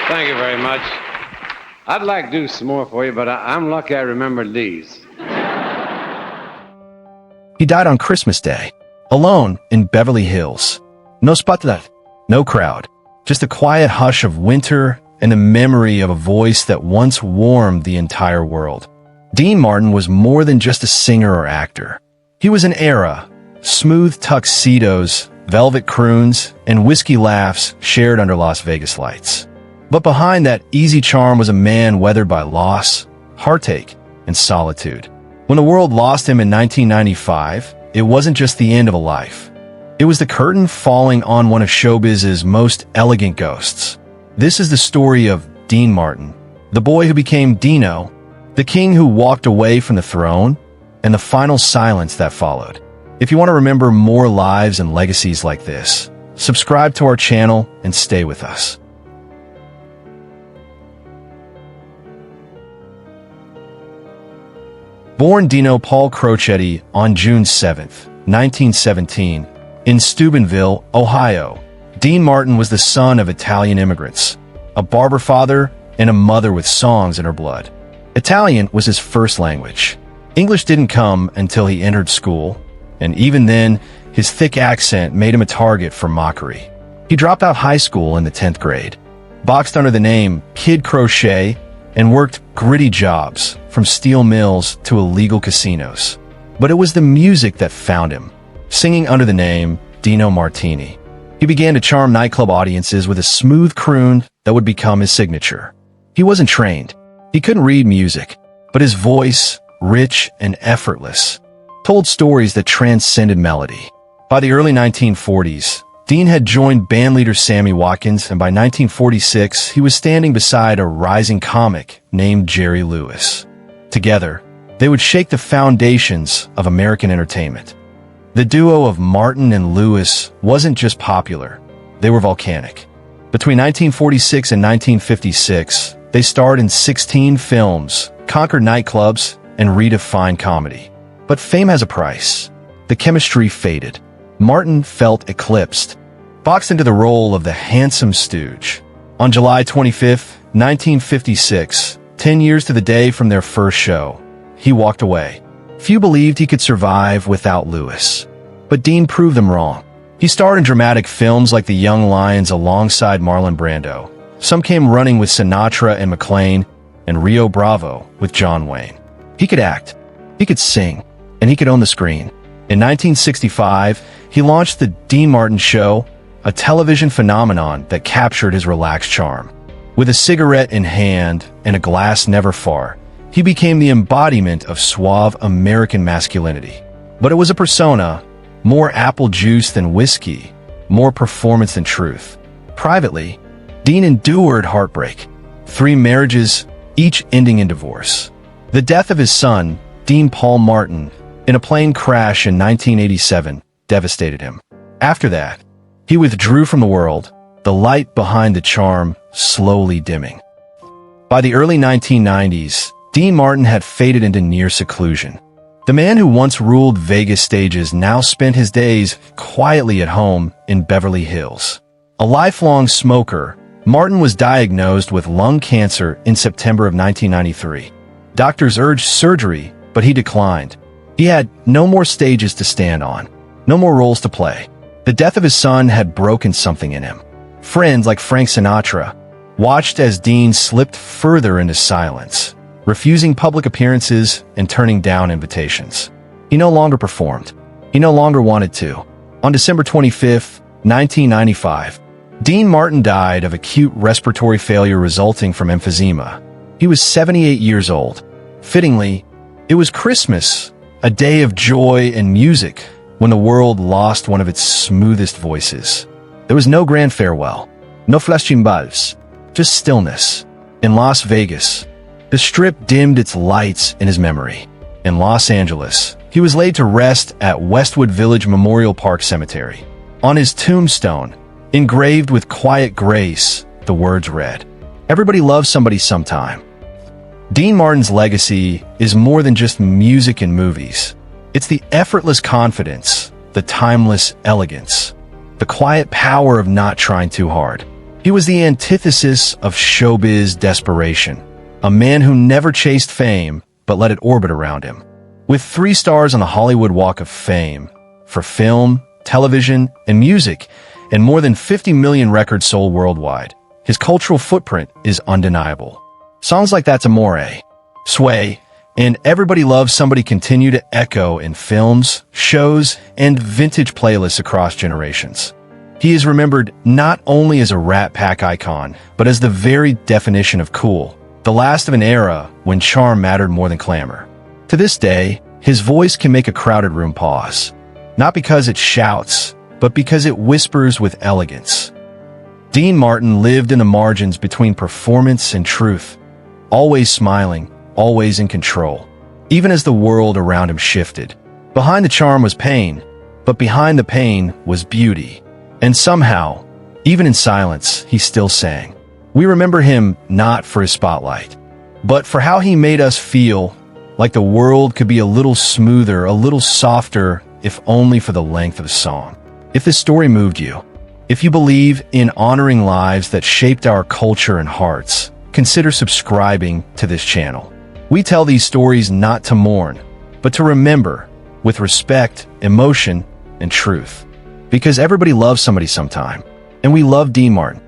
Thank you very much. I'd like to do some more for you, but I'm lucky I remembered these. He died on Christmas Day, alone in Beverly Hills. No spotlight, no crowd, just a quiet hush of winter and the memory of a voice that once warmed the entire world. Dean Martin was more than just a singer or actor. He was an era, smooth tuxedos, velvet croons, and whiskey laughs shared under Las Vegas lights. But behind that easy charm was a man weathered by loss, heartache, and solitude. When the world lost him in 1995, it wasn't just the end of a life. It was the curtain falling on one of showbiz's most elegant ghosts. This is the story of Dean Martin, the boy who became Dino, the king who walked away from the throne, and the final silence that followed. If you want to remember more lives and legacies like this, subscribe to our channel and stay with us. Born Dino Paul Crocetti on June 7, 1917, in Steubenville, Ohio, Dean Martin was the son of Italian immigrants, a barber father and a mother with songs in her blood. Italian was his first language. English didn't come until he entered school, and even then, his thick accent made him a target for mockery. He dropped out high school in the 10th grade, boxed under the name Kid Crochet, and worked gritty jobs, from steel mills to illegal casinos. But it was the music that found him, singing under the name Dino Martini. He began to charm nightclub audiences with a smooth croon that would become his signature. He wasn't trained. He couldn't read music, but his voice, rich and effortless, told stories that transcended melody. By the early 1940s, Dean had joined bandleader Sammy Watkins, and by 1946, he was standing beside a rising comic named Jerry Lewis. Together, they would shake the foundations of American entertainment. The duo of Martin and Lewis wasn't just popular, they were volcanic. Between 1946 and 1956, they starred in 16 films, conquered nightclubs, and redefined comedy. But fame has a price. The chemistry faded. Martin felt eclipsed, boxed into the role of the handsome stooge. On July 25, 1956, 10 years to the day from their first show, he walked away. Few believed he could survive without Lewis. But Dean proved them wrong. He starred in dramatic films like The Young Lions alongside Marlon Brando. Some came running with Sinatra and McClane, and Rio Bravo with John Wayne. He could act, he could sing, and he could own the screen. In 1965, he launched The Dean Martin Show, a television phenomenon that captured his relaxed charm. With a cigarette in hand and a glass never far, he became the embodiment of suave American masculinity. But it was a persona, more apple juice than whiskey, more performance than truth. Privately, Dean endured heartbreak, 3 marriages, each ending in divorce. The death of his son, Dean Paul Martin, in a plane crash in 1987, devastated him. After that, he withdrew from the world, the light behind the charm slowly dimming. By the early 1990s, Dean Martin had faded into near seclusion. The man who once ruled Vegas stages now spent his days quietly at home in Beverly Hills. A lifelong smoker, Martin was diagnosed with lung cancer in September of 1993. Doctors urged surgery, but he declined. He had no more stages to stand on, no more roles to play. The death of his son had broken something in him. Friends like Frank Sinatra watched as Dean slipped further into silence, refusing public appearances and turning down invitations. He no longer performed. He no longer wanted to. On December 25, 1995, Dean Martin died of acute respiratory failure resulting from emphysema. He was 78 years old. Fittingly, it was Christmas, a day of joy and music, when the world lost one of its smoothest voices. There was no grand farewell, no flash cymbals, just stillness. In Las Vegas, the Strip dimmed its lights in his memory. In Los Angeles, he was laid to rest at Westwood Village Memorial Park Cemetery. On his tombstone, engraved with quiet grace, the words read, "Everybody loves somebody sometime." Dean Martin's legacy is more than just music and movies. It's the effortless confidence, the timeless elegance, the quiet power of not trying too hard. He was the antithesis of showbiz desperation, a man who never chased fame but let it orbit around him. With 3 stars on the Hollywood Walk of Fame for film, television, and music, and more than 50 million records sold worldwide, his cultural footprint is undeniable. Songs like That's Amore, Sway, and Everybody Loves Somebody continue to echo in films, shows, and vintage playlists across generations. He is remembered not only as a Rat Pack icon, but as the very definition of cool, the last of an era when charm mattered more than clamor. To this day, his voice can make a crowded room pause, not because it shouts, but because it whispers with elegance. Dean Martin lived in the margins between performance and truth, always smiling, always in control, even as the world around him shifted. Behind the charm was pain, but behind the pain was beauty. And somehow, even in silence, he still sang. We remember him not for his spotlight, but for how he made us feel like the world could be a little smoother, a little softer, if only for the length of the song. If this story moved you, if you believe in honoring lives that shaped our culture and hearts, consider subscribing to this channel. We tell these stories not to mourn, but to remember with respect, emotion, and truth. Because everybody loves somebody sometime, and we love Dean Martin.